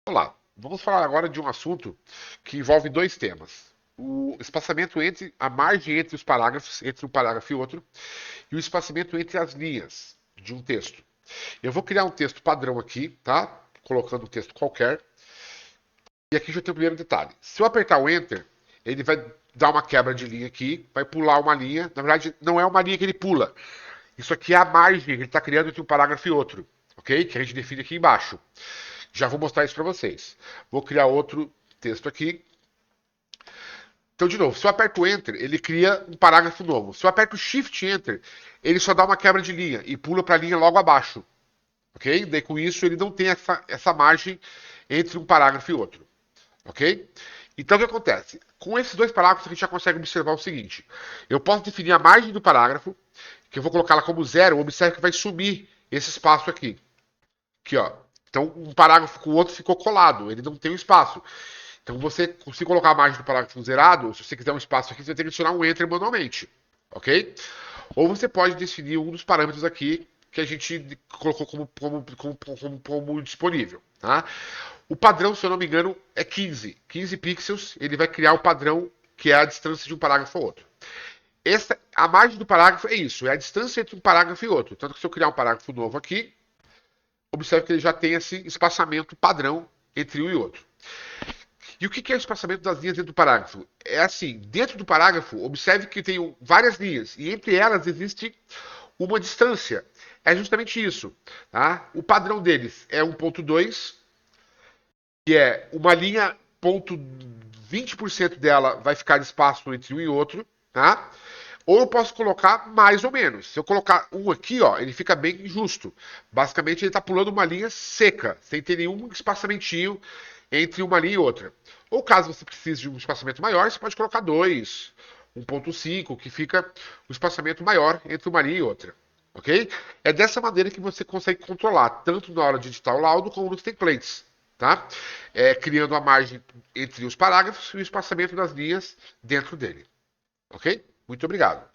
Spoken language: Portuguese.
Olá, vamos falar agora de um assunto que envolve dois temas. O espaçamento entre, a margem entre os parágrafos, entre um parágrafo e outro, e o espaçamento entre as linhas de um texto. Eu vou criar um texto padrão aqui, tá? Colocando um texto qualquer. E aqui já tem o primeiro detalhe. Se eu apertar o Enter, ele vai dar uma quebra de linha aqui, vai pular uma linha. Na verdade, não é uma linha que ele pula. Isso aqui é a margem que ele está criando entre um parágrafo e outro, ok? Que a gente define aqui embaixo. Já vou mostrar isso para vocês. Vou criar outro texto aqui. Então, de novo, se eu aperto Enter, ele cria um parágrafo novo. Se eu aperto Shift Enter, ele só dá uma quebra de linha e pula para a linha logo abaixo. Ok? Daí com isso ele não tem essa margem entre um parágrafo e outro. Ok? Então o que acontece? Com esses dois parágrafos a gente já consegue observar o seguinte. Eu posso definir a margem do parágrafo, que eu vou colocá-la como zero, observe que vai sumir esse espaço aqui. Aqui, ó. Então, um parágrafo com o outro ficou colado, ele não tem um espaço. Então, se colocar a margem do parágrafo zerado, se você quiser um espaço aqui, você vai ter que adicionar um enter manualmente, ok? Ou você pode definir um dos parâmetros aqui que a gente colocou como disponível, tá? O padrão, se eu não me engano, é 15 pixels. Ele vai criar o padrão que é a distância de um parágrafo ao outro. A margem do parágrafo é isso, é a distância entre um parágrafo e outro. Tanto que se eu criar um parágrafo novo aqui, observe que ele já tem esse espaçamento padrão entre um e outro. E o que é o espaçamento das linhas dentro do parágrafo? É assim, dentro do parágrafo, observe que tem várias linhas, e entre elas existe uma distância. É justamente isso. Tá? O padrão deles é 1.2, que é uma linha, ponto 20% dela vai ficar de espaço entre um e outro. Tá? Ou eu posso colocar mais ou menos. Se eu colocar um aqui, ó, ele fica bem justo. Basicamente, ele está pulando uma linha seca, sem ter nenhum espaçamentinho entre uma linha e outra. Ou caso você precise de um espaçamento maior, você pode colocar 2, 1.5, que fica o espaçamento maior entre uma linha e outra. Ok? É dessa maneira que você consegue controlar, tanto na hora de editar o laudo como nos templates. Tá? Criando a margem entre os parágrafos e o espaçamento das linhas dentro dele. Ok? Muito obrigado.